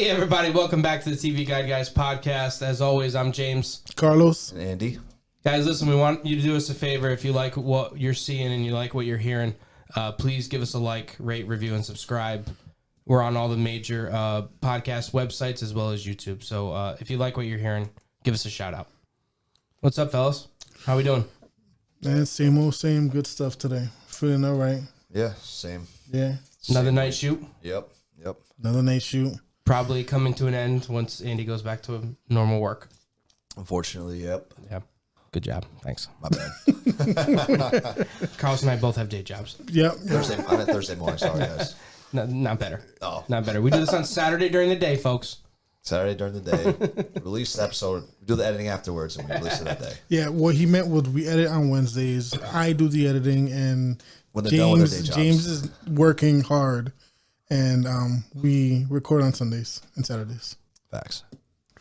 Hey everybody, welcome back to the TV Guide Guys podcast. As always, I'm James. Carlos. And Andy. Guys, listen, we want you to do us a favor. If you like what you're seeing and you like what you're hearing, please give us a like, rate, review, and subscribe. We're on all the major podcast websites as well as YouTube. So if you like what you're hearing, give us a shout out. What's up, fellas? How we doing? Man, same old, same good stuff today. Feeling all right. Yeah, same. Yeah. Another night shoot. Yep. Another night shoot. Probably coming to an end once Andy goes back to normal work. Unfortunately, yep. Yeah. Good job. Thanks. My bad. Carlos and I both have day jobs. Yep. I meant Thursday morning. Sorry, guys. No, not better. Oh. Not better. We do this on Saturday during the day, folks. Saturday during the day. Release the episode. We do the editing afterwards, and we release it that day. Yeah, what he meant was we edit on Wednesdays. I do the editing, and When they're done with their day jobs. James is working hard, and we record on Sundays and Saturdays. Facts.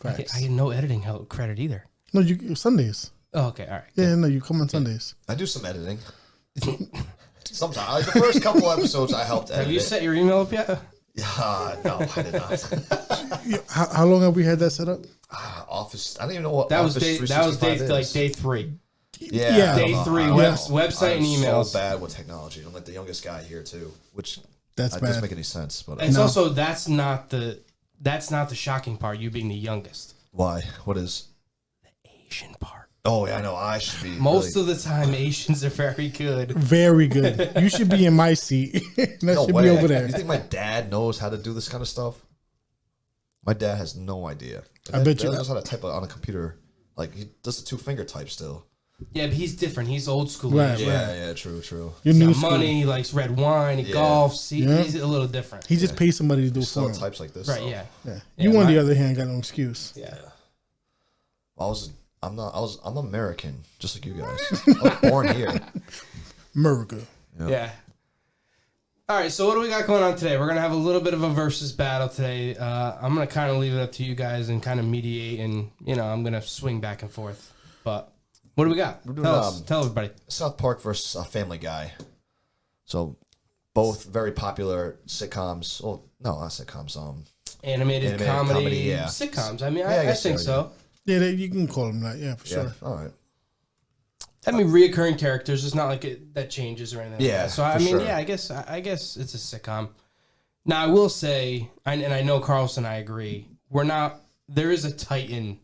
I get no editing credit either. No, you Sundays. Oh, okay, all right. Yeah, no, you come on Sundays. I do some editing. Sometimes. Like the first couple episodes, I helped edit. Have you it. set your email up yet? No, I did not. How long have we had that set up? Office. I don't even know what That was Office day. 365 is. Like day 3. Yeah. Yeah. Day 3 website and emails. So bad with technology. I'm like the youngest guy here too, which That's doesn't bad. make any sense. But It's also that's not the shocking part. You being the youngest. why? What is? Asian part. Oh yeah, I know. I should be. Most of the time, Asians are very good. Very good. You should be in my seat. That No should way. be over there. You think my dad knows how to do this kind of stuff? My dad has no idea. I bet you knows how to type on a computer. Like he does the 2-finger type still. Yeah, but he's different. He's old school. Right, Asian. Yeah, true. You're He's new got school. money. He likes red wine. He golfs. He's a little different. He just pays somebody to do He it still for him. types like this. Right. so. Yeah. Yeah. Yeah, You, on my- the other hand, got no excuse. Yeah. I'm American, just like you guys. I was born here. America. Yeah. All right, so what do we got going on today? We're going to have a little bit of a versus battle today. I'm going to kind of leave it up to you guys and kind of mediate, and, I'm going to swing back and forth. But what do we got? doing, Tell everybody. South Park versus Family Guy. So both very popular sitcoms. Oh, no, not sitcoms. Animated comedy, yeah. sitcoms. I mean, Yeah, I I guess think so, so. Yeah, you can call him that. Yeah, for Yeah. sure. All right. I mean, reoccurring characters. It's not like that changes or anything. Yeah, Like that. So I for mean, sure. yeah, I guess it's a sitcom. Now I will say, and I know Carlos and I agree. There is a titan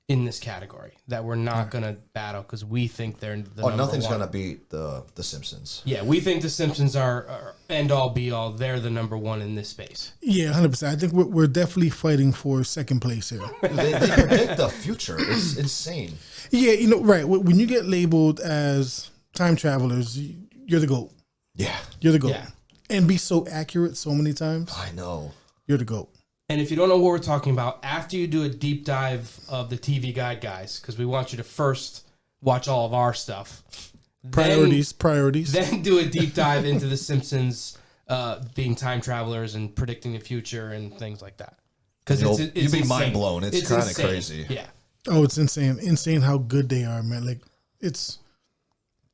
in this category that we're not going to battle because we think they're the number Nothing's one. gonna beat the Simpsons. Yeah, we think the Simpsons are end all be all. They're the number one in this space. Yeah, 100%. I think we're definitely fighting for second place here. They predict the future. It's insane. Yeah, right. When you get labeled as time travelers, you're the GOAT. Yeah, You're the GOAT. Yeah. And be so accurate so many times, I know. you're the GOAT. And if you don't know what we're talking about, after you do a deep dive of the TV Guide Guys, because we want you to first watch all of our stuff. Priorities. Then do a deep dive into the Simpsons being time travelers and predicting the future and things like that. Because You'll be mind blown. It's kind of insane. crazy. Yeah. Oh, it's insane. Insane how good they are, man. Like,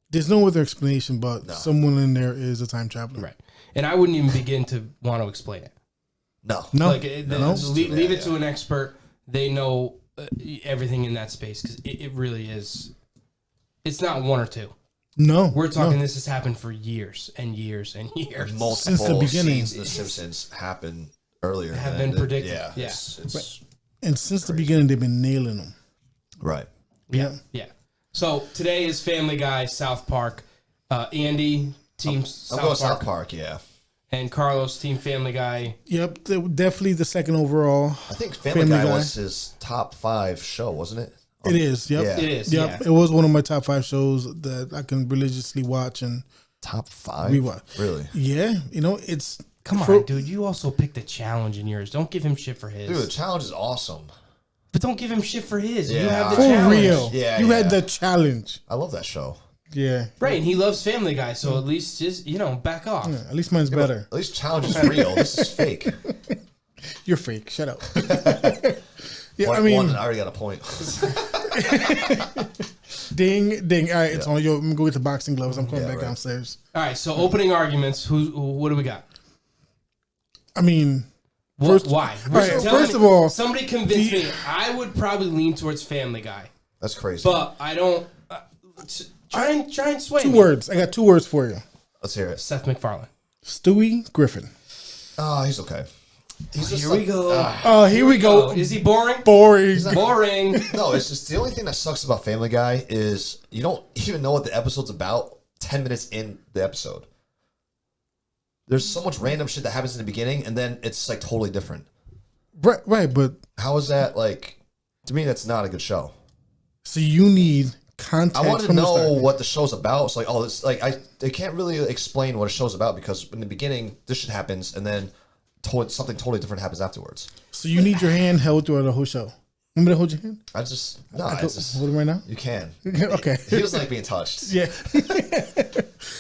there's no other explanation but someone in there is a time traveler. Right. And I wouldn't even begin to want to explain it. No. Leave it to an expert. They know everything in that space because it really is. It's not one or two. No. We're talking this has happened for years and years and years. Multiple Since the beginning. scenes in The Simpsons happened earlier. Have than been predicted. Yeah. Yeah. It's And since the beginning, they've been nailing them. right. Yeah. Yeah. So today is Family Guy, South Park. Andy, Team I'm South going Park. South Park, yeah. And Carlos, Team Family Guy. Yep, definitely the second overall. I think Family Guy was his top 5 show, wasn't it? It is. Yep. Yeah. It is. Yep. Yeah. It was one of my top 5 shows that I can religiously watch and Top 5? rewatch. Really? Yeah, it's Come on, dude. You also picked a challenge in yours. Don't give him shit for his. Dude, the challenge is awesome. But don't give him shit for his. You Yeah. have the for challenge. real. Yeah, you yeah. had the challenge. I love that show. Yeah. Right, and he loves Family Guy, so at least just, back off. Yeah, at least mine's better. At least challenge is real. This is fake. You're fake. Shut up. One, I already got a point. Ding, ding. All right, it's on. Yo, I'm gonna go get the boxing gloves. I'm coming back right. downstairs. All right, so opening arguments. What do we got? I mean, Why? right, Tell first me- of all, somebody convince me. I would probably lean towards Family Guy, That's crazy. but I don't. Try and sway two me. words. I got 2 words for you. Let's hear it. Seth MacFarlane. Stewie Griffin. Oh, he's okay. He's just Here we like- go. Oh, here we go. Is he boring? Boring. Boring. No, it's just the only thing that sucks about Family Guy is you don't even know what the episode's about 10 minutes in the episode. There's so much random shit that happens in the beginning, and then it's like totally different. Right, but How is that like? To me, that's not a good show. so you need context. I want to from the know start. what the show's about. It's like, oh, it's like they can't really explain what a show's about because in the beginning this shit happens, and then something totally different happens afterwards. So you need your hand held throughout the whole show. Want me to hold your hand? I just no, I it's just hold it right now. you can. Okay. He doesn't like being touched. Yeah.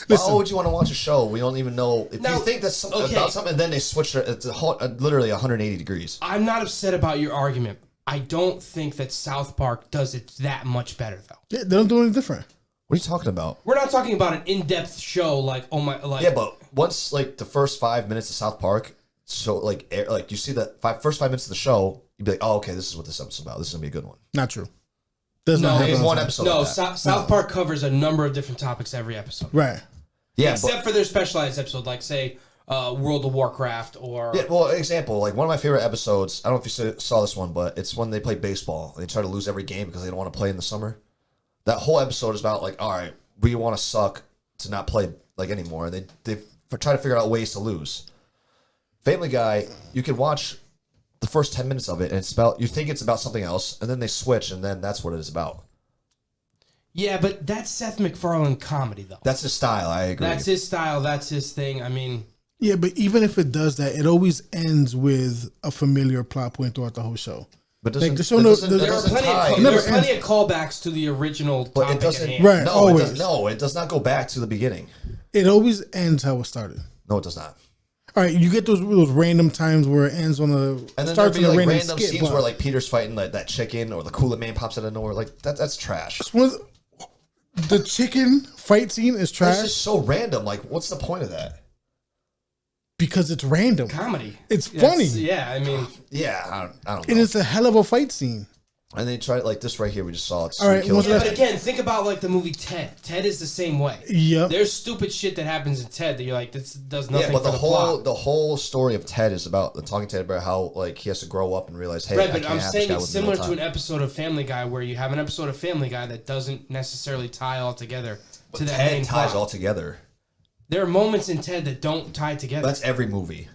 Why would you want to watch a show? We don't even know if Now, you think that's something okay. about something, and then they switch it. It's literally 180 degrees. I'm not upset about your argument. I don't think that South Park does it that much better, though. Yeah, they don't do anything different. What are you talking about? We're not talking about an in-depth show like Yeah, but once like the first 5 minutes of South Park, so like you see the first 5 minutes of the show, you'd be like, oh, okay, this is what this episode's about. This is gonna be a good one. Not true. Does No, not it's happen. one episode. no. like that. South Park covers a number of different topics every episode, Right. Yeah, except for their specialized episode, like say World of Warcraft or yeah. Well, example, like one of my favorite episodes. I don't know if you saw this one, but it's when they play baseball and they try to lose every game because they don't want to play in the summer. That whole episode is about like, all right, we want to suck to not play like anymore. And they try to figure out ways to lose. Family Guy, you can watch the first 10 minutes of it, and it's about you think it's about something else, and then they switch, and then that's what it is about. yeah, but that's Seth MacFarlane comedy though. That's his style. I agree. That's his style. That's his thing. I mean, Yeah, but even if it does that, it always ends with a familiar plot point throughout the whole show. But Like, the show it knows- doesn't- there it there are doesn't plenty tie. of It never plenty of callbacks to the original But topic it doesn't. at hand. Right. No, always. it does not go back to the beginning. It always ends how it started. No, it does not. All right, you get those random times where it ends on a And then there'll starts be on a like random random skit. scenes but where like Peter's fighting like that chicken, or the Kool-Aid Man pops out of nowhere. Like that's trash. it's one of the chicken fight scene is It's trash just so random. Like, what's the point of that? because it's random. Comedy. It's That's- funny. Yeah, I mean, Yeah, I don't And know. it's a hell of a fight scene. And they tried like this right here. We just saw it. All right, Kills what's yeah, that- but again, think about like the movie Ted. Ted is the same way. Yep. There's stupid shit that happens in Ted that you're like, this does nothing Yeah, but for the plot. whole story of Ted is about the Talking Ted about how like he has to grow up and realize, hey, Right, I but can't I'm have saying this guy it's with me all similar the to an time. episode of Family Guy where you have an episode of Family Guy that doesn't necessarily tie all together to that Ted main ties plot. all together. There are moments in Ted that don't tie together. That's every movie.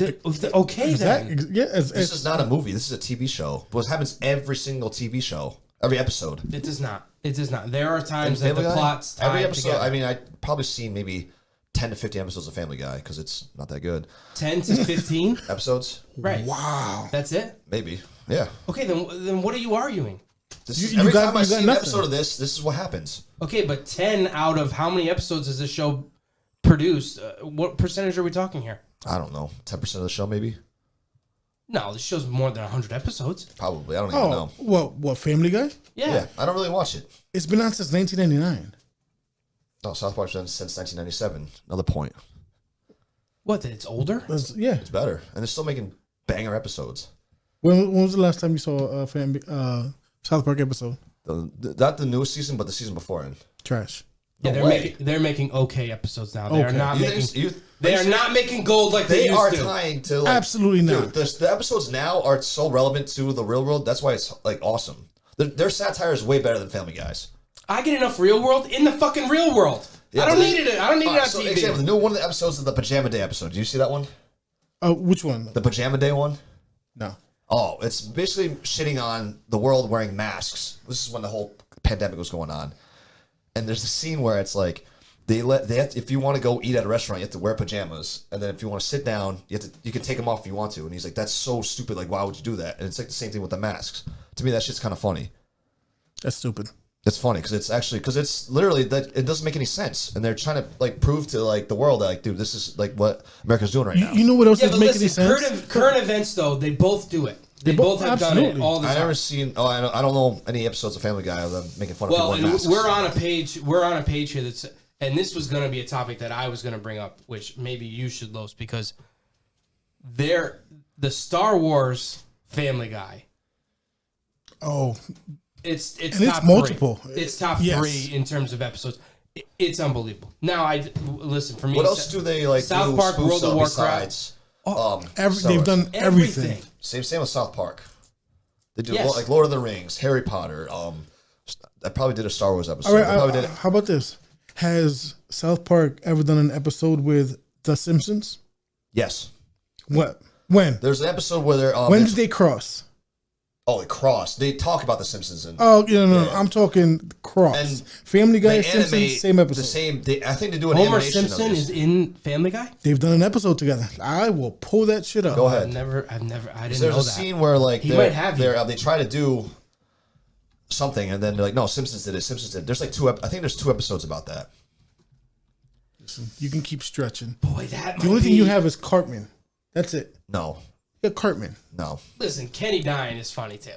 Okay, then. Yeah, This is not a movie. This is a TV show. But it happens every single TV show, every episode. It does not. It does not. There are times that Family the Guy? plots tie every episode. together. I mean, I probably seen maybe 10 to 15 episodes of Family Guy because it's not that good. 10 to 15? Episodes, Right. wow. That's it? maybe. Yeah. Okay, then what are you arguing? This You- is, you every got- time I you got see an nothing. episode of this is what happens. Okay, but 10 out of how many episodes has this show produced? What percentage are we talking here? I don't know, 10% of the show maybe. No, this show's more than 100 episodes. Probably. I don't even Oh, know. what Family Guy? Yeah, I don't really watch it. It's been on since 1999. No, South Park's been since 1997. Another point. What, that it's older? Yeah. It's better, and they're still making banger episodes. When was the last time you saw a South Park episode? Not the newest season, but the season before it. Trash. Yeah, No way. they're making okay episodes now. They are Okay. not You making think- they are not making gold like they They are used to. trying to like, Absolutely not. Dude, the episodes now are so relevant to the real world. That's why it's like awesome. Their satire is way better than Family Guy's. I get enough real world in the fucking real world. Yeah, I don't but need it. I don't need it on So, TV. example, the new one of the episodes of the Pajama Day episode. Do you see that one? Which one? The Pajama Day one. No. Oh, it's basically shitting on the world wearing masks. This is when the whole pandemic was going on, and there's a scene where it's like they have if you want to go eat at a restaurant, you have to wear pajamas, and then if you want to sit down, you can take them off if you want to. And he's like, "That's so stupid. Like, why would you do that?" And it's like the same thing with the masks. To me, that shit's kind of funny. That's stupid. It's funny because it's literally that it doesn't make any sense, and they're trying to like prove to like the world that like, dude, this is like what America's doing right now. You know what else yeah, doesn't but make any listen, sense? current events though, they both do it. They both have done it absolutely. all the I time. never seen. Oh, I don't know any episodes of Family Guy of them making fun of Well, people and wearing masks. we're on a page. We're on a page here that's, and this was going to be a topic that I was going to bring up, which maybe you should, Los, because the Star Wars Family Guy. Oh, It's and top it's multiple. Three. It's top Yes. 3 in terms of episodes. It's unbelievable. Now listen for me. What else do they like? South do Park, spoofs World of of Warcraft. Besides, Star They've Wars? done everything. Same with South Park. They do Yes. like Lord of the Rings, Harry Potter. I probably did a Star Wars episode. All They right, probably did it. how about this? Has South Park ever done an episode with The Simpsons? Yes, What? When? there's an episode where they're When did they cross? they cross. They talk about the Simpsons and Oh, no. Yeah. I'm talking cross. And Family Guy, they Simpsons, animate same episode. the same. I think they do an Homer animation of Simpson this. is in Family Guy. They've done an episode together. I will pull that shit up. Go I ahead. didn't There's know a that. scene where like He might have you. they try to do something and then they're like, no, Simpsons did it. Simpsons did it. There's like I think there's 2 episodes about that. Listen, you can keep stretching. Boy, that The only thing you have is Cartman. That's it. No, You got Cartman. no. Listen, Kenny dying is funny too.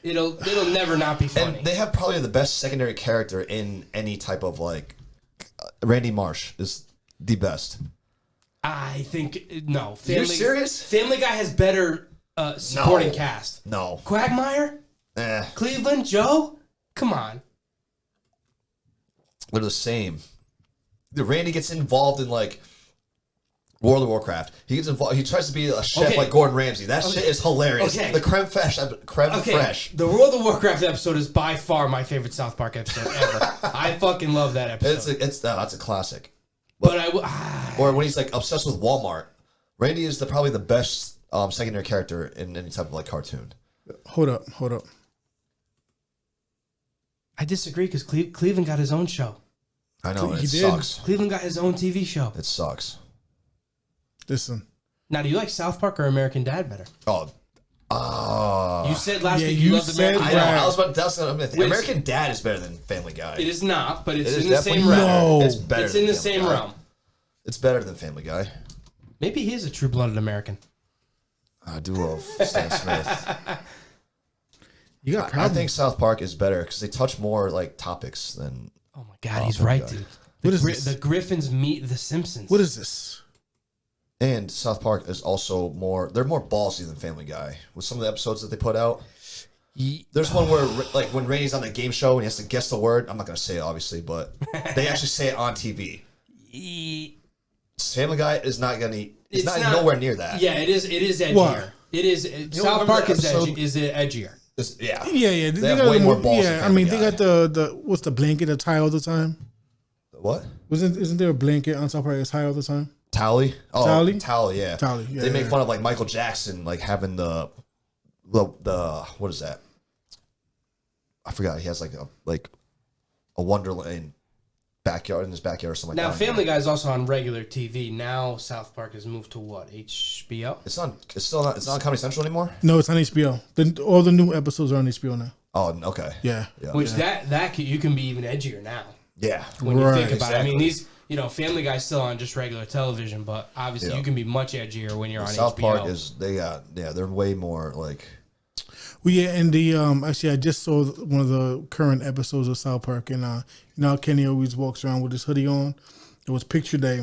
It'll never not be funny. And they have probably the best secondary character in any type of like. Randy Marsh is the best. I think no. You're serious? Family Guy has better supporting cast. No. Quagmire, Cleveland, Joe. Come on. They're the same. Randy gets involved in like World of Warcraft. He gets involved. He tries to be a chef Okay. like Gordon Ramsay. That shit is hilarious. Okay. The creme fraiche. The World of Warcraft episode is by far my favorite South Park episode ever. I fucking love that episode. That's a classic. but Or when he's like obsessed with Walmart. Randy is probably the best secondary character in any type of like cartoon. Hold up. I disagree because Cleveland got his own show. I know He it did. sucks. Cleveland got his own TV show. It sucks. Listen. Now, do you like South Park or American Dad better? Oh. You said last Yeah, week you you loved said American I know. Dad. I was about to tell something. Which- American Dad is better than Family Guy. It is not, but it's It is in the definitely same realm. No. It's better. It's than in the Family same Guy. realm. It's better than Family Guy. Maybe he is a true-blooded American. I do love Stan Smith. You got I problems. think South Park is better because they touch more like topics than. Oh my God, he's right, God. dude. What is this? The Griffins meet the Simpsons. What is this? And South Park is also more. They're more ballsy than Family Guy with some of the episodes that they put out. There's one where like when Randy's on the game show and he has to guess the word. I'm not gonna say it obviously, but they actually say it on TV. Family Guy is not gonna. It's not nowhere near that. Yeah, it is. It is edgier. What? It is. South remember Park that is episode? edgier. Yeah. Yeah. They have way more balls. Yeah, than I mean, Family they Guy. got the what's the blanket that's high all the time? What? Isn't there a blanket on South Park that's high all the time? Tally? Oh, Tally? Tally, yeah. Tally, yeah, They make yeah. fun of like Michael Jackson, like having the what is that? I forgot. He has like a Wonderland backyard in his backyard or something Now, like that. Family Guy is also on regular TV. Now, South Park has moved to what? HBO? It's still not. It's not on Comedy Central anymore. No, it's on HBO. All the new episodes are on HBO now. Oh, okay. Yeah. Which you can be even edgier now Yeah. when you Right, think about it. I mean, exactly. Family Guy's still on just regular television, but obviously Yeah. you can be much edgier when you're on South HBO. Park is they're way more like Well, yeah, and the actually, I just saw one of the current episodes of South Park, and you know how Kenny always walks around with his hoodie on. It was picture day,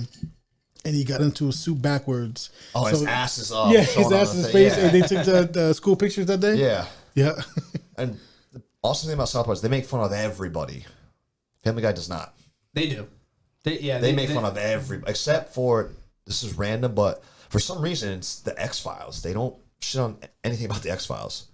and he got into a suit backwards. oh his So- ass is up. Yeah, his ass in his face, and they took the school pictures that day. Yeah. Yeah. And the awesome thing about South Park is they make fun of everybody. Family Guy does not. They do. They make fun of everybody except for this is random, but for some reason it's the X-Files. They don't shit on anything about the X-Files.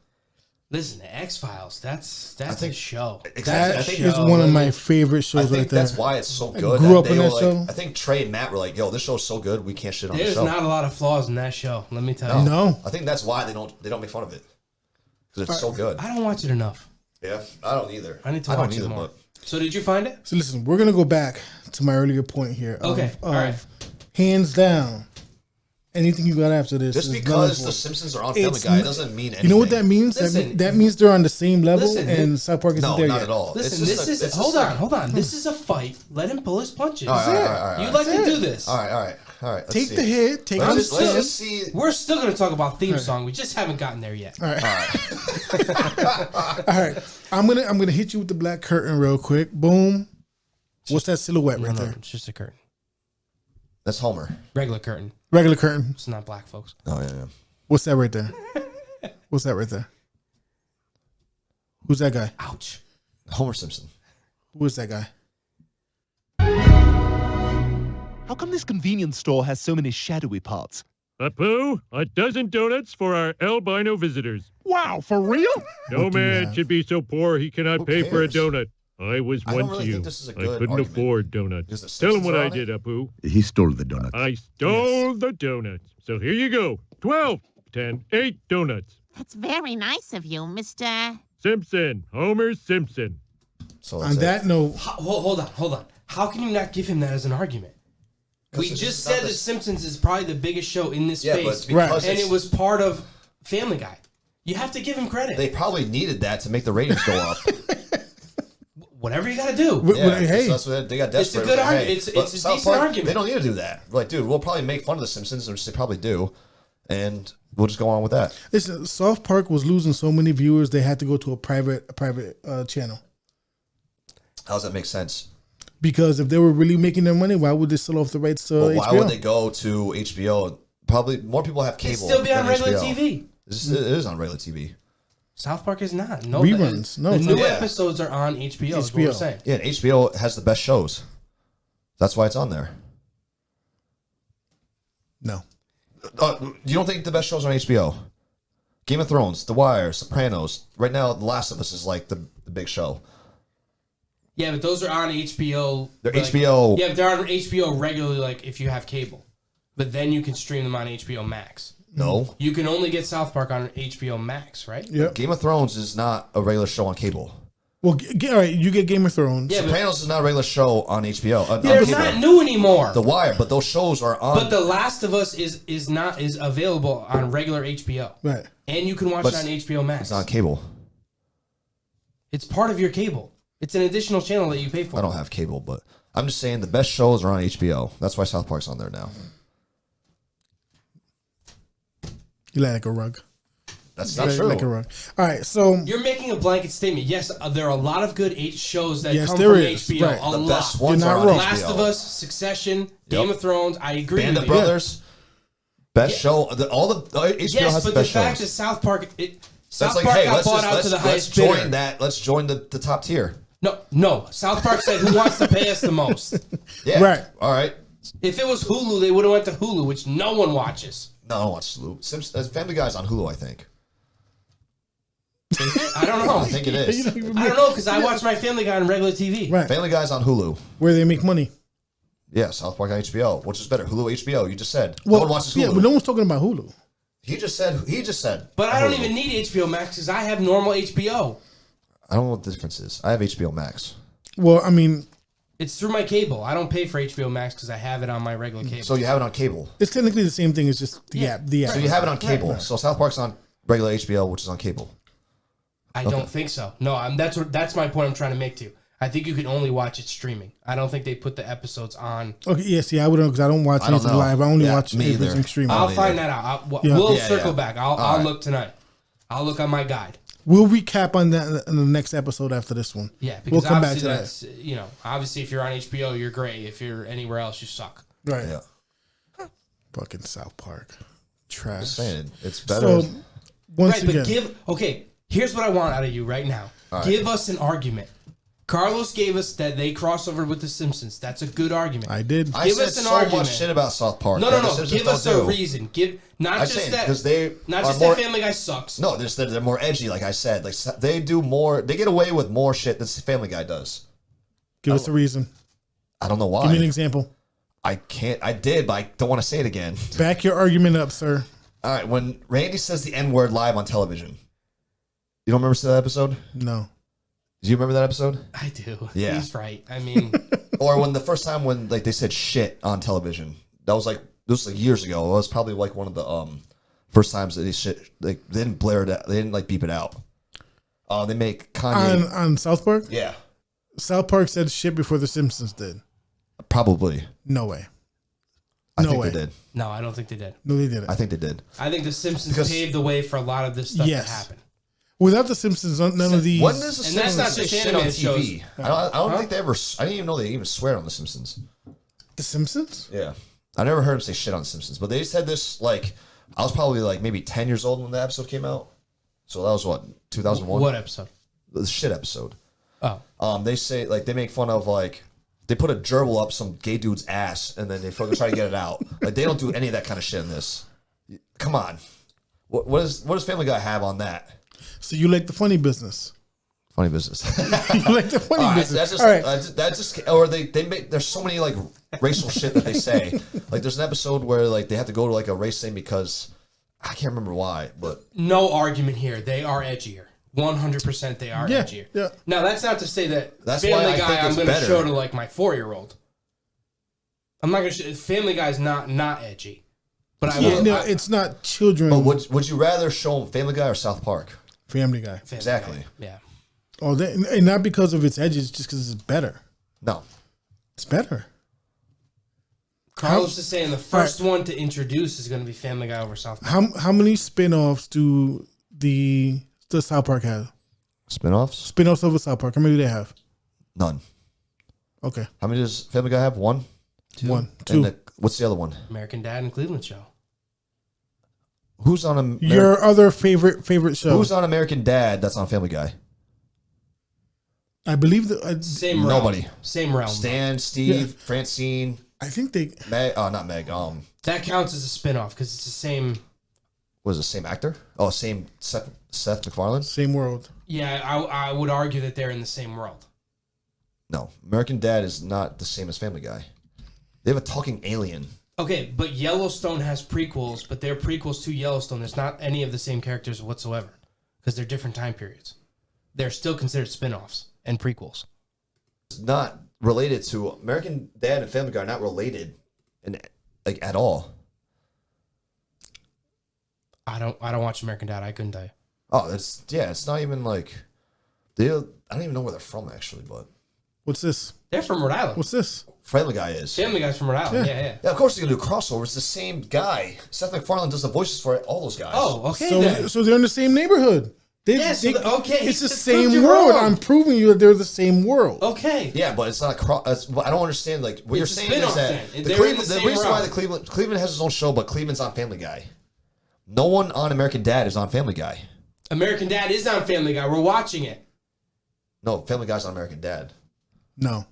Listen, the X-Files, that's think- a show. Exactly. That I think is show, one of let my me- favorite I shows think right there. that's why it's so good. grew up they in were that like, show. I think Trey and Matt were like, "Yo, this show's so good, we can't shit on There's the show." not a lot of flaws in that show, let me tell you. No. I think that's why they don't make fun of it because it's so good. I don't watch it enough. Yeah, I don't either. I need to don't watch it either, more. but- So did you find it? So listen, we're gonna go back to my earlier point here. Okay, all right. Hands down, anything you got after this Just is because nullable. The Simpsons are on Family It's Guy n- doesn't mean anything. You know what that means? Listen, that means they're on the same level, listen, and South Park isn't No, there not yet. at all. Listen, It's just this a- is it's hold just on, a- hold on. This is a fight. Let him pull his punches. All right, all right, all right, You all like That's to it. do this. All right. Let's Take see. the hit. Take Let's the just, let's spin. just see. We're still going to talk about theme song. We just haven't gotten there yet. All right. I'm gonna hit you with the black curtain real quick. Boom. What's that silhouette right No, there? it's just a curtain. That's Homer. Regular curtain. Regular curtain. It's not black, folks. Oh yeah. What's that right there? What's that right there? Who's that guy? Ouch. Homer Simpson. Who is that guy? How come this convenience store has so many shadowy parts? Apu, a dozen donuts for our albino visitors. Wow, for real? No What do you man have? should be so poor he cannot Who pay for a cares? donut. I was I don't once really you. think this is a I good couldn't argument. afford donuts. Is the Tell him Simpsons what I on it? did, Apu. He stole the donut. I stole the donuts. So here you go. 12, 10, 8 donuts. That's very nice of you, Mr. Simpson. Homer Simpson. So On that note, Hold on. How can you not give him that as an argument? We 'Cause it's just not said the- The Simpsons is probably the biggest show in this Yeah, but space, because and it's- it was part of Family Guy. You have to give him credit. they probably needed that to make the ratings go up. Whatever you got to do. Yeah, hey, so that's what they got desperate. It's a good It was like, argument. hey, It's but a South decent Park, argument. They don't need to do that. Like, dude, we'll probably make fun of the Simpsons, which they probably do, and we'll just go on with that. listen, South Park was losing so many viewers they had to go to a private channel. How does that make sense? Because if they were really making their money, why would they sell off the rights to Well, HBO? why would they go to HBO? Probably more people have cable. It'd still be on than regular HBO. TV. It is on regular TV. South Park is not. No Reruns. No, the it's new not. Yeah. episodes are on HBO. Is what we're HBO. saying. Yeah, and HBO has the best shows. That's why it's on there. No. You don't think the best shows are on HBO? Game of Thrones, The Wire, Sopranos. Right now, The Last of Us is like the big show. Yeah, but those are on HBO. They're like- HBO. Yeah, but they're on HBO regularly, like if you have cable. But then you can stream them on HBO Max. No. You can only get South Park on HBO Max, right? Yep. Game of Thrones is not a regular show on cable. Well, all right, you get Game of Thrones. Yeah, but Sopranos is not a regular show on HBO. On they're cable. not new anymore. The Wire, but those shows are on. But The Last of Us is available on regular HBO, Right. and you can watch But it on HBO Max. it's on cable. It's part of your cable. It's an additional channel that you pay for. I don't have cable, but I'm just saying the best shows are on HBO. That's why South Park's on there now. You like a rug. That's You not like- true. like a rug. All right, so You're making a blanket statement. Yes, there are a lot of good shows that Yes, come there from is. HBO. Right. A The lot. best ones You're are not on wrong. Last HBO. of Us, Succession, Game Yep. of Thrones. I agree Band with of you. Brothers, best show. All the HBO Yes, has the but the best fact shows. that South Park, That's South like, Park hey, got let's bought out to the highest bidder. join that. Let's join the top tier. No. South Park said, "Who wants to pay us the most?" Yeah. Right. All right. If it was Hulu, they would have went to Hulu, which no one watches. No, I don't watch Hulu. Family Guy's on Hulu, I think. I don't know. I think it is. You don't even I don't know because I watch my Family Guy on regular TV. right Family Guy's on Hulu. where they make money. Yeah, South Park on HBO. Which is better? Hulu, HBO. You just said. Well, no one watches Hulu. yeah, but no one's talking about Hulu. He just said. But I don't Hulu. even need HBO Max because I have normal HBO. I don't know what the difference is. I have HBO Max. Well, I mean, It's through my cable. I don't pay for HBO Max because I have it on my regular cable. So you have it on cable. it's technically the same thing. It's just the app. The app. So you have it on cable. So South Park's on regular HBO, which is on cable. I don't think so. No, that's my point I'm trying to make to you. I think you can only watch it streaming. I don't think they put the episodes on. Okay, yes, yeah, I would know because I don't watch I don't anything know. live. I only Yeah, watch me everything either. streaming. I'll either. find that out. Yeah. We'll Yeah, circle yeah. back. I'll right. look tonight. I'll look on my guide. We'll recap on that in the next episode after this one. Yeah, we'll because come back to obviously that's obviously if you're on HBO, you're great. If you're anywhere else, you suck. that. Right. Yeah. Fucking South Park. Trash. Just saying. It's better. So once Right, again, but here's what I want out of you right now. Give us an argument. Carlos gave us that they cross over with The Simpsons. That's a good argument. I did. I give said us an so argument. much shit about South Park. No. that the Simpsons Give us don't a do. reason. Give not I'm just saying, that because they not are just more- that Family Guy sucks. No, they're more edgy, like I said. Like they do more. They get away with more shit than Family Guy does. Give us a reason. I don't know why. Give me an example. I can't. I did, but I don't want to say it again. Back your argument up, sir. All right, when Randy says the N word live on television, you don't remember that episode? No. Do you remember that episode? I do. Yeah. He's right. I mean, Or when the first time when like they said shit on television, that was like this was like years ago. It was probably like one of the first times that they shit like they didn't blare it out. They didn't like beep it out. They make Kanye. On South Park? Yeah, South Park said shit before The Simpsons did. probably. No way. I No think way. they did. no, I don't think they did. No, they didn't. I think they did. I think The Simpsons Because- paved the way for a lot of this stuff Yes. to happen. Without The Simpsons, none of these. When does the And that's Simpsons not say just shit on animated TV? shows. I don't think they ever. I didn't even know they even swear on the Simpsons. The Simpsons? Yeah, I never heard him say shit on Simpsons, but they said this like I was probably like maybe 10 years old when the episode came out. So that was what 2001. What episode? The shit episode. Oh, They say like they make fun of like they put a gerbil up some gay dude's ass and then they fucking try to get it out. Like they don't do any of that kind of shit in this. Come on, what does Family Guy have on that? So you like the funny business? Funny business. You like the funny business? That's just, All right. that just, or they make. There's so many like racial shit that they say. Like there's an episode where like they have to go to like a race thing because I can't remember why, but no argument here. They are edgier. 100% they are Yeah, edgier. yeah. Now, that's not to say that That's why Family I Guy think I'm it's going to better. show to like my 4-year-old. I'm not going to Family Guy's not edgy. But I Yeah, will. no, it's not children. but would you rather show them Family Guy or South Park? Family Guy. Family Exactly. Guy, yeah. Oh, and not because of its edges, just because it's better. No. It's better. Carlos is saying the first one to introduce is going to be Family Guy over South Park. How many spin-offs do the South Park have? Spinoffs? Spin-offs of the South Park. How many do they have? None. Okay. How many does Family Guy have? One. One, And two. what's the other one? American Dad and Cleveland Show. Who's on Your other favorite show? Who's on American Dad? That's on Family Guy. I believe that. Same realm. Nobody. Same realm. Stan, Steve, Yeah. Francine, I think they. Meg. Not Meg. That counts as a spinoff because it's the same. Was it the same actor? Oh, same Seth MacFarlane. Same world. Yeah, I would argue that they're in the same world. No, American Dad is not the same as Family Guy. They have a talking alien. Okay, but Yellowstone has prequels, but they're prequels to Yellowstone. There's not any of the same characters whatsoever because they're different time periods. They're still considered spinoffs and prequels. It's not related to American Dad and Family Guy. Are not related, like at all. I don't watch American Dad. I couldn't tell you. Oh, it's not even like I don't even know where they're from actually, but What's this? They're from Rhode Island. What's this? Family Guy is. Family Guy's from Rhode Island. Yeah. Yeah. Yeah, of course they're gonna do a crossover. It's the same guy. Seth MacFarlane does the voices for all those guys. Oh, okay So, then. so they're in the same neighborhood. Yeah, so okay, It's the just same proved you world. wrong. I'm proving you that they're the same world. Okay. Yeah, but it's not a cross. I don't understand. Like what It's a you're saying is spin-off that then. the, They're in Cleveland, the the same reason why realm. the Cleveland has his own show, but Cleveland's on Family Guy. No one on American Dad is on Family Guy. American Dad is on Family Guy. We're watching it. No, Family Guy's on American Dad. No.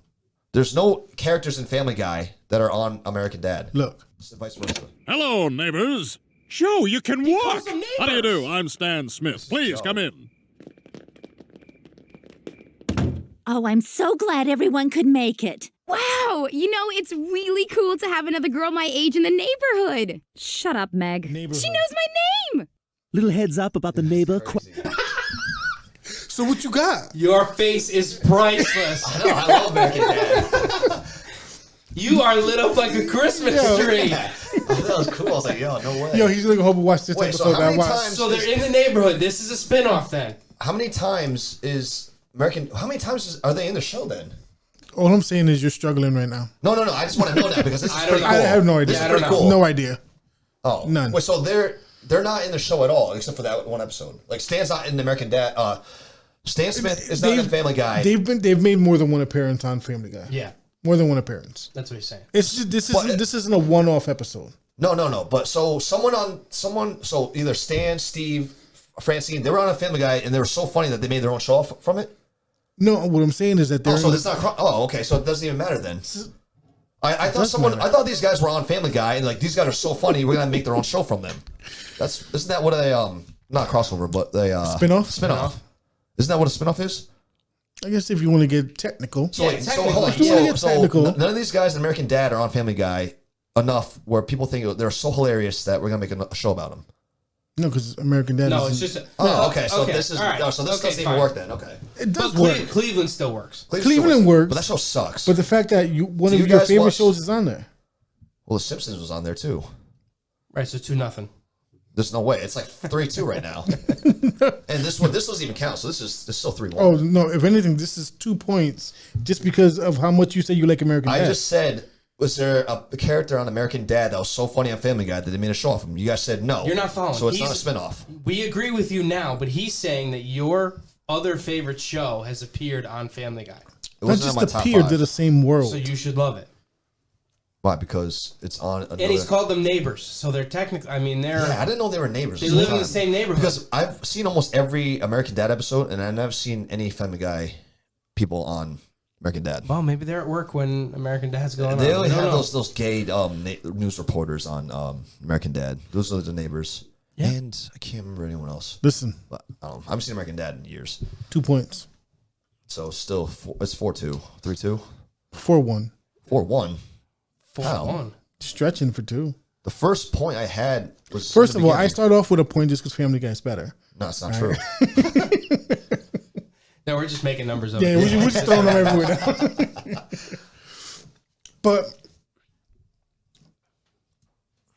There's no characters in Family Guy that are on American Dad. Look. It's vice versa. Hello, neighbors. Joe, you can walk. calls them How do you neighbors. do? I'm Stan Smith. Please come in. Oh, I'm so glad everyone could make it. Wow, it's really cool to have another girl my age in the neighborhood. Shut up, Meg. Neighborhood. She knows my name. Little heads up about the neighbor. So what you got? Your face is priceless. I know, I love American Dad. You are lit up like a Christmas tree. That was cool. I was like, yo, no way. Yo, he's gonna hope to watch this Wait, so episode. how that I many watched. times- So they're in the neighborhood. This is a spinoff then. How many times are they in the show then? All I'm saying is you're struggling right now. No. I just want to know that because this is I don't pretty know. cool. I have no idea. This is I don't pretty know. cool. No idea. Oh, None. Wait, so they're not in the show at all except for that one episode. Like Stan's not in the American Dad. Stan Smith is not in Family Guy. They've made more than one appearance on Family Guy. Yeah, More than one appearance. that's what he's saying. It's just this isn't a one-off episode. No. But so so either Stan, Steve, Francine, they were on a Family Guy and they were so funny that they made their own show from it. No, what I'm saying is that they're Oh, so it's not. Okay, so it doesn't even matter then. I thought matter. I thought these guys were on Family Guy and like these guys are so funny. We're gonna make their own show from them. Isn't that what not crossover, but they Spin-off? Spinoff. Isn't that what a spinoff is? I guess if you want to get technical. So Yeah, wait, so hold on. technically, yeah. So Technical. none of these guys in American Dad are on Family Guy enough where people think they're so hilarious that we're gonna make a show about them. No, because American Dad. No, isn't- it's just. Oh, okay. So this is all right. so this Okay, doesn't even fine. work then. Okay. it does But work. Cleveland still works. Cleveland works. but that show sucks. But the fact that one Do of you your guys favorite watch- shows is on there. well, The Simpsons was on there too. Right, so 2-0. There's no way. It's like 3-2 right now. And this doesn't even count. So this is still 3-1. Oh no! If anything, this is 2 points just because of how much you say you like American I Dad. just said, was there a character on American Dad that was so funny on Family Guy that they made a show off him? You guys said no. You're not following. So it's not a He's- spinoff. We agree with you now, but he's saying that your other favorite show has appeared on Family Guy. It That wasn't just in my top appeared 5. to the same world. So you should love it. Why? Because it's on. And he's called them neighbors, so they're technically. I mean, they're. Yeah, I didn't know they were neighbors. They live in the same neighborhood. Because I've seen almost every American Dad episode, and I've never seen any Family Guy people on American Dad. Well, maybe they're at work when American Dad's going on. They only have those gay news reporters on American Dad. Those are the neighbors. Yeah. And I can't remember anyone else. Listen. But, I haven't seen American Dad in years. 2 points. So still, it's 4-2. 3-2? 4-1. 4-1? 4-1. Stretching for 2. The first point I had was... First of all, I start off with a point just because Family Guy's better. No, it's not true. No, we're just making numbers up. Yeah, we're just throwing them everywhere. But...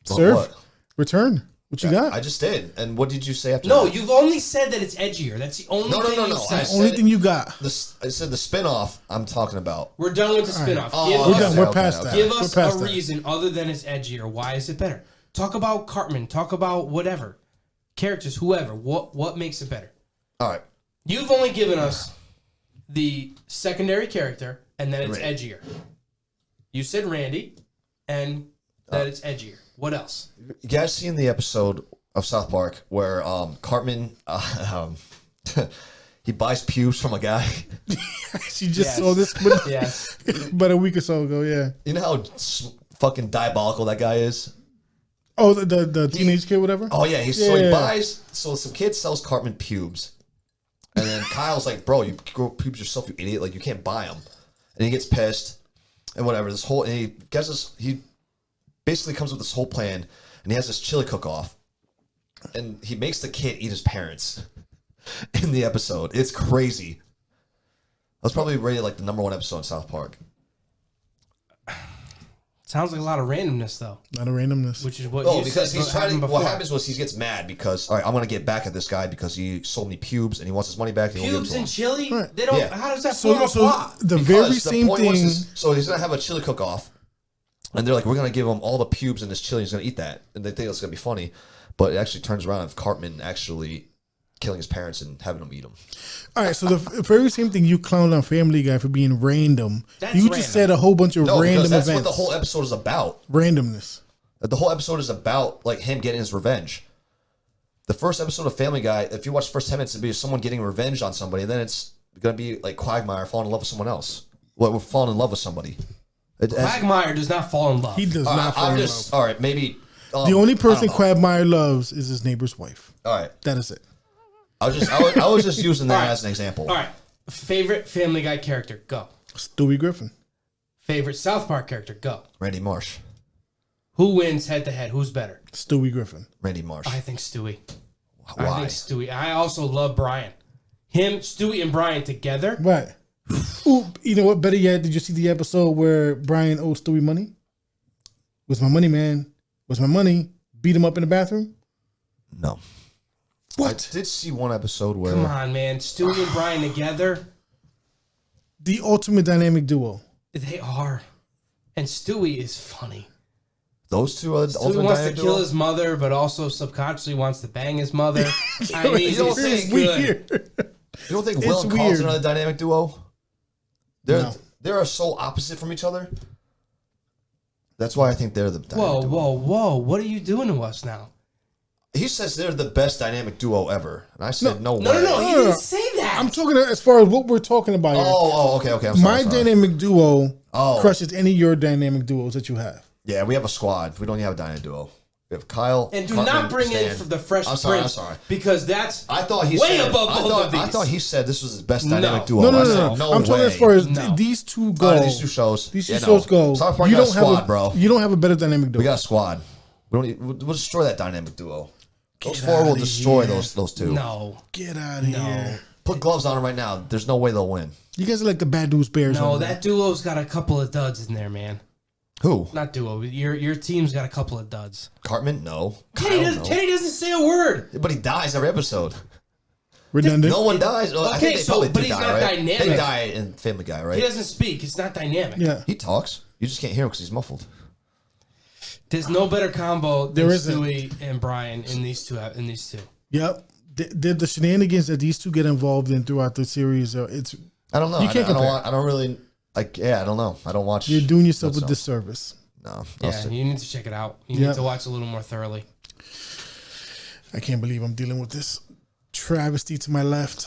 Sir, what? Return. What you got? I just did. And what did you say after No, that? you've only said that it's edgier. That's the only thing you've said. Only thing you got. I said the spinoff I'm talking about. We're done with the spinoff. Oh, we're done. We're past that. Give us a reason other than it's edgier. Why is it better? Talk about Cartman. Talk about whatever. Characters, whoever. What makes it better? All right. You've only given us the secondary character, and then it's edgier. You said Randy, and that it's edgier. What else? You guys seen the episode of South Park where Cartman he buys pubes from a guy? She just saw this about a week or so ago, yeah. You know how fucking diabolical that guy is? Oh, the teenage kid, whatever? Oh, yeah. So he buys... So some kid sells Cartman pubes. And then Kyle's like, bro, you grow pubes yourself, you idiot. Like, you can't buy them. And he gets pissed and whatever. And he guesses... He basically comes with this whole plan, and he has this chili cook-off, and he makes the kid eat his parents in the episode. It's crazy. That's probably rated like the #1 episode in South Park. Sounds like a lot of randomness, though. A lot of randomness. Which is what you because said he's trying to, what happens was he gets mad because, all right, I'm going to get back at this guy because he sold me pubes, and he wants his money back. And pubes and chili? Right. They don't. Yeah. How does that form a plot? The very same thing... So he's going to have a chili cook-off. And they're like, we're going to give him all the pubes in this chili. He's going to eat that. And they think it's going to be funny. But it actually turns around of Cartman actually killing his parents and having them eat them. All right, so the very same thing you clowned on Family Guy for being random. That's you random. just said a whole bunch of random that's events. what the whole episode is about. Randomness. The whole episode is about like him getting his revenge. The first episode of Family Guy, if you watch the first 10 minutes, it'd be someone getting revenge on somebody. And then it's going to be like Quagmire falling in love with someone else. We're falling in love with somebody. Quagmire does not fall in love. He does not fall in love. All right, maybe. The only person Quagmire loves is his neighbor's wife. All right. That is it. I was just using that as an example. All right. Favorite Family Guy character, go. Stewie Griffin. Favorite South Park character, go. Randy Marsh. Who wins head to head? Who's better? Stewie Griffin. Randy Marsh. I think Stewie. Why? I think Stewie. I also love Brian. Stewie and Brian together. Right. Ooh, you know what? Better yet, did you see the episode where Brian owes Stewie money? Where's my money, man? Where's my money? Beat him up in the bathroom? No. What? I did see one episode where... Come on, man. Stewie and Brian together. The ultimate dynamic duo. They are. And Stewie is funny. Those two are the Stewie ultimate wants to dynamic kill duo? his mother, but also subconsciously wants to bang his mother. I mean, You don't it's think good. You don't think Will It's and Carl's weird. another dynamic duo? They're so opposite from each other. That's why I think they're the dynamic duo. Whoa. What are you doing to us now? He says they're the best dynamic duo ever. And I said, no way. No. He didn't say that. I'm talking as far as what we're talking about here. Okay. I'm My sorry. dynamic duo Oh. crushes any of your dynamic duos that you have. Yeah, we have a squad. We don't have a dynamic duo. We have Kyle. And do Cartman, not bring Stan. in the Fresh I'm sorry. Prince. I'm sorry. Because that's I thought he way said, above both of these. I thought he said this was his best dynamic duo. No. I said, no I'm talking way. as far as No. these two go. These two shows. These two Yeah, shows no. go. South Park You got a don't have squad, bro. You don't have a better dynamic duo. We got a squad. We'll destroy that dynamic duo. Those four will destroy those two. No. Get out of here. Put gloves on them right now. There's no way they'll win. You guys are like the Bad News Bears. No, over there. that duo's got a couple of duds in there, man. Who? Not duo. Your team's got a couple of duds. Cartman? No. Kenny doesn't say a word. But he dies every episode. Redundant. No one dies. Well, I Okay, think they so- probably but do he's die, not right? dynamic. They die in Family Guy, right? He doesn't speak. It's not dynamic. Yeah. He talks. You just can't hear him because he's muffled. There's no better combo than There isn't. Stewie and Brian in these two. Yep. The shenanigans that these two get involved in throughout the series, it's I don't know. You can't compare. I don't really like. Yeah, I don't know. I don't watch. You're doing yourself a that stuff. disservice. No. Yeah, you need to check it out. You Yeah. need to watch a little more thoroughly. I can't believe I'm dealing with this travesty to my left.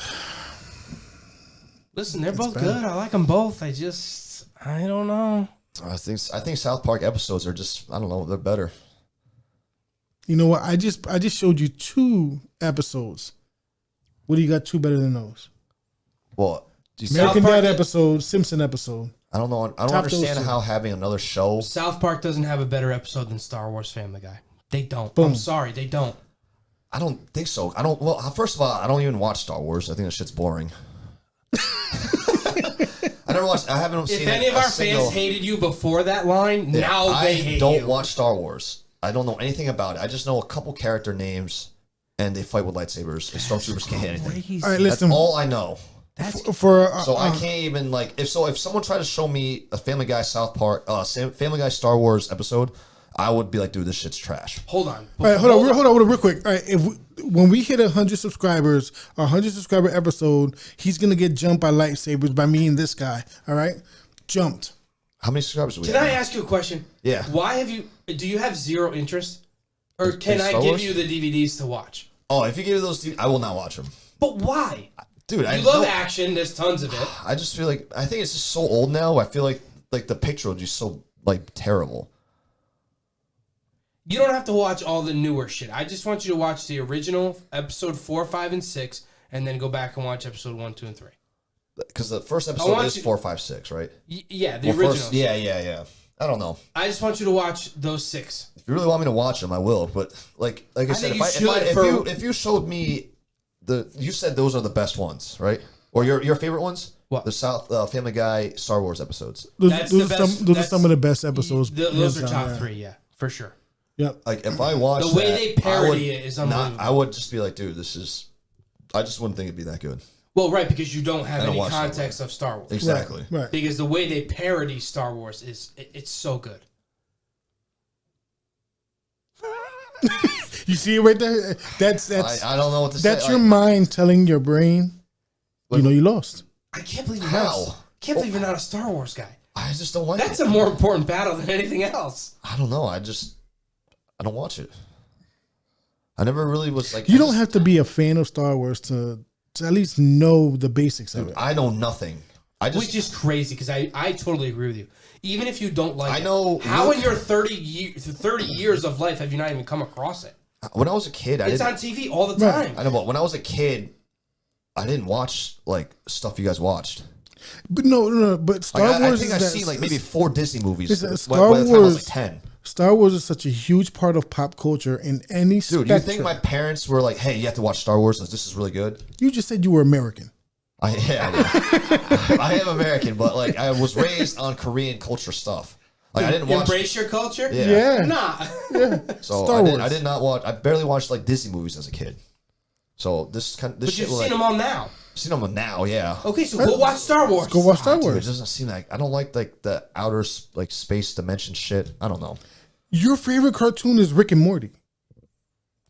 Listen, they're both bad. good. I like them both. I don't know. I think South Park episodes are just, I don't know, they're better. You know what? I just showed you 2 episodes. What do you got 2 better than those? Well, American Park- Dad episode, Simpson episode. I don't know. I don't Top those understand 2. how having another show. South Park doesn't have a better episode than Star Wars Family Guy. They don't. Boom. I'm sorry, they don't. I don't think so. Well, first of all, I don't even watch Star Wars. I think that shit's boring. I haven't seen If any of our fans hated you before that line, now they hate you. I don't watch Star Wars. I don't know anything about it. I just know a couple character names, and they fight with lightsabers. And stormtroopers can't hit anything. All right, That's listen. all I know. So I can't even if someone tried to show me a Family Guy South Park, Family Guy Star Wars episode, I would be like, dude, this shit's trash. Hold on. All right, hold on, real quick. All right, when we hit 100 subscribers, a 100 subscriber episode, he's gonna get jumped by lightsabers by me and this guy. All right, jumped. How many subscribers do we Can have? I ask you a question? Yeah. Why do you have zero interest? Or can I Star give Wars? you the DVDs to watch? Oh, if you give me those, I will not watch them. But why? Dude, You love action. There's tons of it. I just feel like, I think it's just so old now. I feel like the picture would be so terrible. You don't have to watch all the newer shit. I just want you to watch the original episode 4, 5, and 6, and then go back and watch episode 1, 2, and 3. Because the first episode is 4, 5, 6, right? Yeah, the original. Yeah. I don't know. I just want you to watch those 6. If you really want me to watch them, I will. But like I said, think you should if you showed me you said those are the best ones, right? Or your favorite ones? What? The South Family Guy Star Wars episodes. Those That's are the best- those are some of the best episodes. Those are hands top down, 3, yeah, for sure. Yep. Like if I watched The way that, they parody I would it is unbelievable. I would just be like, dude, I just wouldn't think it'd be that good. Well, right, because you don't have I don't any watch Star context of Star Wars. Exactly. Right. Because the way they parody Star Wars it's so good. You see it right there? That's I don't know what to say. that's your mind telling your brain, you know, you lost. I can't believe you're not a Star Wars guy. I just don't like That's it. a more important battle than anything else. I don't know. I don't watch it. I never really was like. You don't have to be a fan of Star Wars to at least know the basics of it. I know nothing. Which is crazy because I totally agree with you. Even if you don't like I know- it, how in your 30 years of life have you not even come across it? When I was a kid, It's on TV all the time. I know, but when I was a kid, I didn't watch like stuff you guys watched. But no. But Star Like, Wars. I think I've seen like maybe 4 Disney movies. Listen, Star by the time I was like 10. Star Wars is such a huge part of pop culture in any Dude, spectrum. you think my parents were like, "Hey, you have to watch Star Wars. This is really good." You just said you were American. I am American, but like I was raised on Korean culture stuff. Like I didn't watch. Embrace your culture? Yeah. Nah. So Star Wars. I did not watch. I barely watched like Disney movies as a kid. So this But shit you've was, seen like, them all now. Seen them now, yeah. Okay, so go watch Star Wars. Go watch Star Dude, it Wars. doesn't seem like I don't like the outer like space dimension shit. I don't know. Your favorite cartoon is Rick and Morty.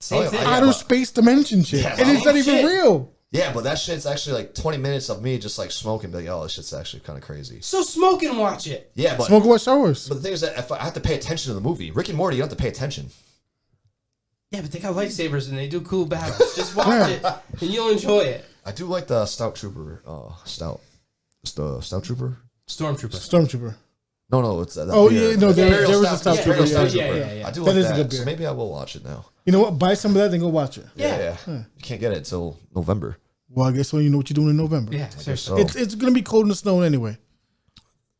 Same Oh, thing. yeah, Outer but- space dimension shit. Yeah, and it's not shit. even real. Yeah, but that shit's actually like 20 minutes of me just like smoking. Be like, oh, this shit's actually kind of crazy. So smoke and watch it. Yeah, but Smoke and watch Star Wars. but the thing is that if I have to pay attention to the movie, Rick and Morty, you don't have to pay attention. Yeah, but they got lightsabers and they do cool battles. Just watch it and you'll enjoy it. I do like the Stout Trooper. The Stout Trooper. Stormtrooper. Stormtrooper. No, it's that. Oh, beer. yeah, no, there Imperial was a Stout Imperial Trooper, Stout yeah. Trooper. Yeah. I do That like is a that. good beer. So maybe I will watch it now. You know what? Buy some of that and go watch it. Yeah. You can't get it until November. Well, I guess so. You know what you're doing in November. Yeah, seriously. So It's gonna be cold in the snow anyway.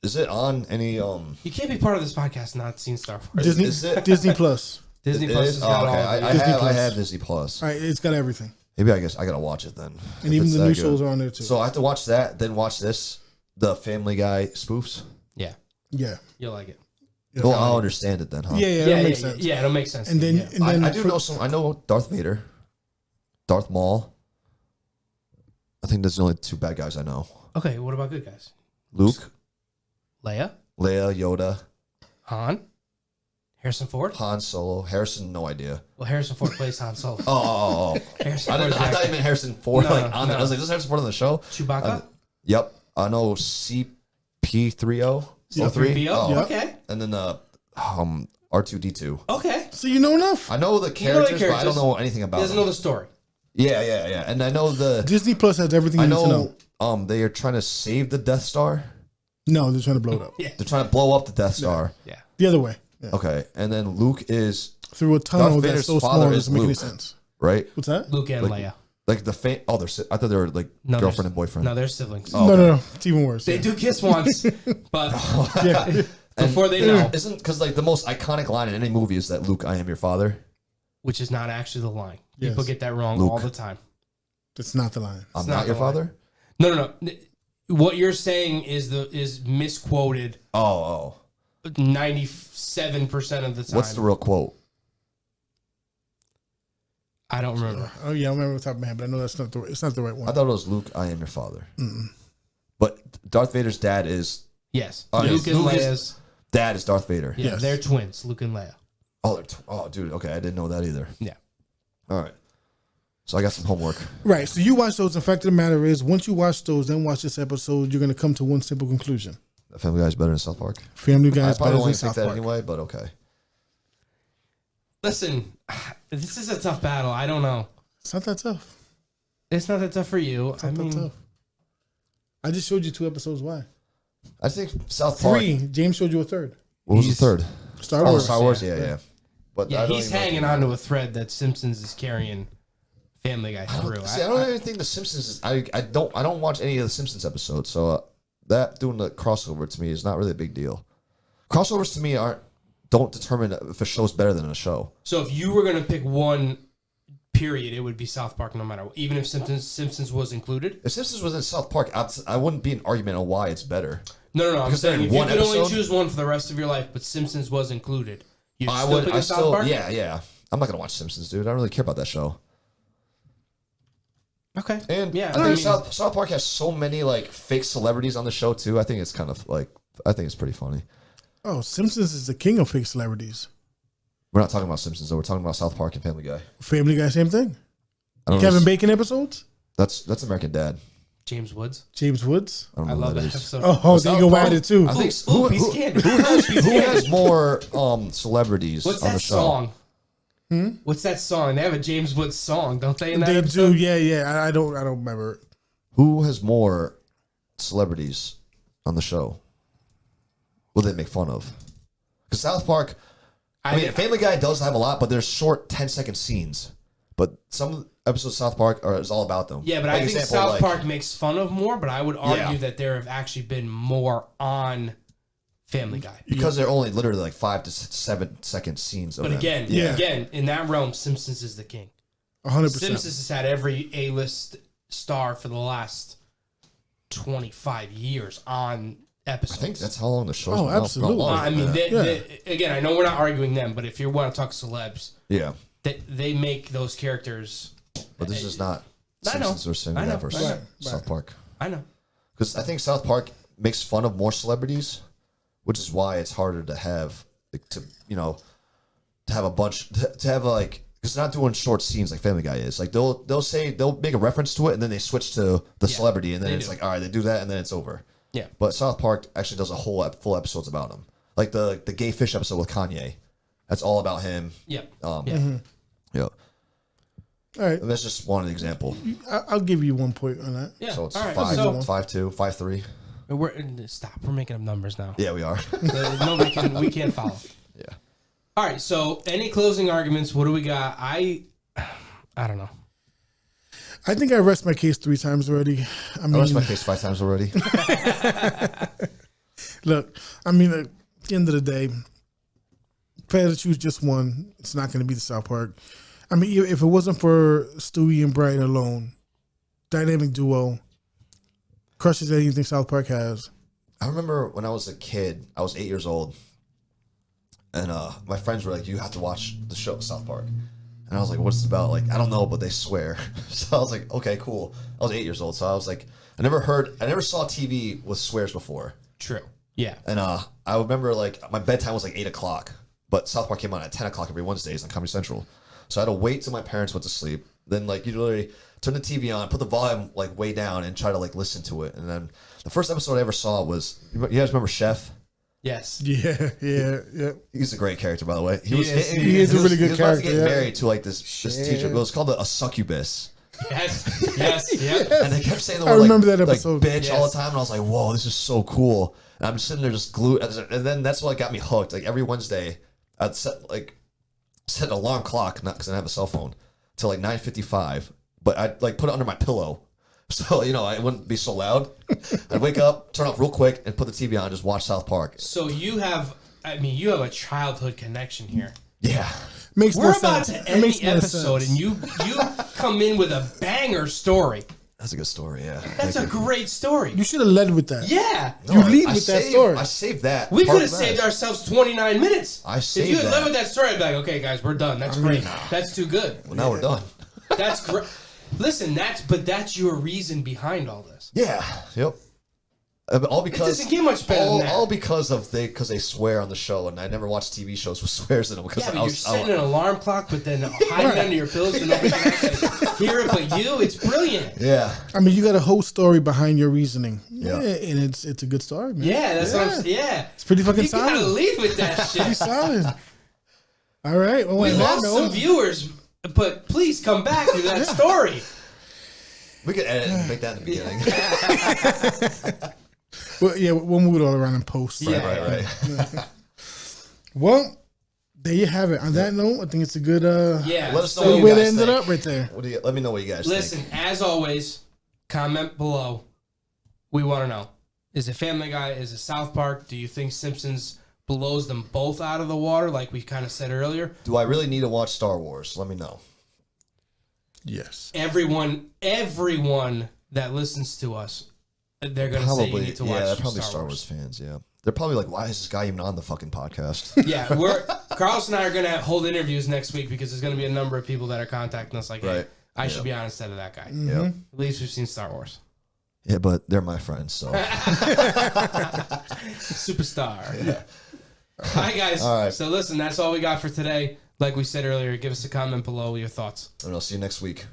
is it on any You can't be part of this podcast and not seen Star Wars. Disney is it- Disney Plus. Disney It Plus is? has got Oh, okay. all of it. I Disney have Plus. Disney Plus. All right, it's got everything, Maybe I guess I gotta watch it then. and if even it's the that new good. shows are on there too. So I have to watch that, then watch this, the Family Guy spoofs. Yeah, yeah, you'll like it. Well, I'll understand it then, huh? yeah, that makes sense. Yeah, it'll make sense. And then, yeah. and then I do know some. I know Darth Vader, Darth Maul. I think that's the only 2 bad guys I know. Okay, what about good guys? Luke, Leia, Leia, Yoda, Han, Harrison Ford. Han Solo, Harrison. No idea. Well, Harrison Ford plays Han Solo. Oh. Harrison I Ford's thought actor. you meant Harrison Ford. No, like on no. I was like, this is Harrison Ford on the show. Chewbacca. Yep. I know CP30. C3PO. Oh. Okay. And then R2D2. Okay. So you know enough. I know the characters, but I don't know anything about He doesn't them. know the story. Yeah. And I know Disney Plus has everything I you need to know. know they are trying to save the Death Star. No, they're trying to blow it up. Yeah. They're trying to blow up the Death Star. Yeah. The other way. Yeah. Okay. And then Luke is Through a tunnel Darth that's Vader's so father small it is doesn't make any Luke. sense. right. What's that? Luke and Like- Leia. Like the I thought they were like No, girlfriend they're- and boyfriend. No, they're siblings. Oh, No. It's even worse. They yeah. do kiss once, but Yeah. before they know, Isn't because like the most iconic line in any movie is that Luke, I am your father. which is not actually the line. Yes. People get that wrong Luke. all the time. That's not the line. I'm not not your the line. father. No. What you're saying is misquoted Oh. 97% of the time. What's the real quote? I don't remember. Oh yeah, I remember off the top of my head, but I know that's not the. It's not the right one. I thought it was Luke, I am your father. But Darth Vader's dad is Yes. Oh, Luke and Luke is- Leia's. dad is Darth Vader. Yeah, Yes. they're twins, Luke and Leia. Oh, dude. Okay, I didn't know that either. Yeah. All right. So I got some homework. Right. So you watch those. The fact of the matter is, once you watch those, then watch this episode, you're going to come to one simple conclusion: Family Guy's better than South Park. Family I Guy's probably better only than think South that Park. anyway, but okay. Listen, this is a tough battle. I don't know. It's not that tough. It's not that tough for you. It's not that tough. I just showed you 2 episodes. Why? I think South Park. 3. James showed you a third. What was the third? Star Wars. Star Wars. Yeah. But Yeah, I don't he's even know hanging if- onto a thread that Simpsons is carrying Family Guy through. See, I don't even think the Simpsons is. I don't watch any of the Simpsons episodes, so that doing the crossover to me is not really a big deal. Crossovers to me don't determine if a show's better than a show. So if you were going to pick one period, it would be South Park no matter what. Even if Simpsons was included? If Simpsons was in South Park, I wouldn't be an argument on why it's better. No. I'm Because they're saying in if you one could only episode? choose one for the rest of your life, but Simpsons was included, you'd I still would. pick I a South still. Park? Yeah. I'm not gonna watch Simpsons, dude. I don't really care about that show. Okay. And yeah, I think South Park has so many like fake celebrities on the show too. I think it's kind of like I think it's pretty funny. Oh, Simpsons is the king of fake celebrities. We're not talking about Simpsons though. We're talking about South Park and Family Guy. Family Guy, same thing. I don't know Kevin this- Bacon episodes. That's American Dad. James Woods. James Woods. I don't I know love who that that is. episode. Oh, there you go Park- at it too. I think Ooh, piece of candy. who has more celebrities What's on that the show? song? What's that song? They have a James Woods song, don't they? In that They episode? do, yeah. I don't remember. Who has more celebrities on the show? Will they make fun of? Because South Park, I mean, Family Guy does have a lot, but there's short 10-second scenes. But some episodes of South Park is all about them. Yeah, but Like I think example, South like- Park makes fun of more, but I would argue Yeah. that there have actually been more on Family Guy. because they're only literally like 5 to 7 second scenes. Of But them. again, in that realm, Simpsons is the king. 100%. Simpsons has had every A-list star for the last 25 years on I episodes. think that's how long the show's Oh, been out. absolutely. Not long, I mean, yeah. again, I know we're not arguing them, but if you want to talk celebs, yeah, they make those characters. but this is not I know. Simpsons or Family I Guy know. versus Right. South Park. I know. Because I think South Park makes fun of more celebrities, which is why it's harder to have to have a bunch to have like because they're not doing short scenes like Family Guy is. Like they'll make a reference to it and then they switch to the celebrity and then they it's do. like all right they do that and then it's over. Yeah. But South Park actually does a whole full episodes about him, like the gay fish episode with Kanye. That's all about him. Yep. Yeah. All right. And that's just one example. I'll give you 1 point on that. Yeah. So it's all right. 5-2, 5-3. Stop. We're making up numbers now. Yeah, we are. We can't follow. Yeah. All right. So, any closing arguments? What do we got? I don't know. I think I rest my case 3 times already. I I mean, rest my case 5 times already. look, I mean, at the end of the day, if I had to choose just one, it's not going to be the South Park. I mean, if it wasn't for Stewie and Brian alone, dynamic duo, crushes anything South Park has. I remember when I was a kid, I was 8 years old, and my friends were like, "You have to watch the show South Park," and I was like, "What's it about?" Like, I don't know, but they swear. So I was like, "Okay, cool." I was 8 years old, so I was like, I never saw TV with swears before, True. Yeah. and I remember like my bedtime was like 8 o'clock, but South Park came on at 10 o'clock every Wednesdays on Comedy Central, so I had to wait till my parents went to sleep. Then like you literally turn the TV on, put the volume like way down, and try to like listen to it. And then the first episode I ever saw was you guys remember Chef? Yes. Yeah. He's a great character, by the way. He is a really good he was about to character, get yeah. married to like this teacher. It was called a succubus. Yes. Yep. And they kept saying the I word remember like, that episode. like bitch all the time, and I was like, whoa, this is so cool. And I'm just sitting there just glued, and then that's what got me hooked. Like every Wednesday, I'd set an alarm clock, not because I didn't have a cell phone, till like 9:55, but I'd like put it under my pillow. So, I wouldn't be so loud. I'd wake up, turn off real quick, and put the TV on and just watch South Park. So you have a childhood connection here. Yeah. Makes We're more about sense. to end Makes the more episode, sense. and you come in with a banger story. That's a good story, yeah. That's a great story. You should have led with that. Yeah. You lead with that story. I saved that. We part could have of that. saved ourselves 29 minutes. I If saved you had that. led with that story, I'd be like, okay, guys, we're done. That's great. That's too good. Well, now we're done. That's great. Listen, that's your reason behind all this. Yeah. Yep. All because doesn't get much better than that. All because they swear on the show, and I never watch TV shows with swears in them. Because Yeah, but you're setting an alarm clock, but then hiding under your pillows so nobody can actually hear it but you. It's brilliant. Yeah. I mean, you got a whole story behind your reasoning. Yeah. And it's a good story, man. Yeah, that's what I'm saying. Yeah. It's pretty fucking You gotta solid. lead with that Pretty shit. soled. All right. Well, We on that lost note- some viewers, but please come back to that story. We could edit and make that in the beginning. Well, yeah, we'll move it all around in post. Yeah. Right. Well, there you have it. On that note, I think it's a good Yeah. Let us know so- what you way to guys end it think. up right there. Let me know what you guys Listen, think. as always, comment below. We want to know. Is it Family Guy? Is it South Park? Do you think Simpsons blows them both out of the water like we kind of said earlier? Do I really need to watch Star Wars? Let me know. Yes. Everyone that listens to us, they're going to say you need to watch they're probably Star Wars. fans. Yeah, they're probably like, why is this guy even on the fucking podcast? Yeah, Carlos and I are going to hold interviews next week because there's going to be a number of people that are contacting us like, hey, Right. I should be on instead of that guy. Yeah, At least we've seen Star Wars. yeah, but they're my friends, so Superstar. Yeah. All right, guys. All right. So listen, that's all we got for today. Like we said earlier, give us a comment below with your thoughts. and I'll see you next week.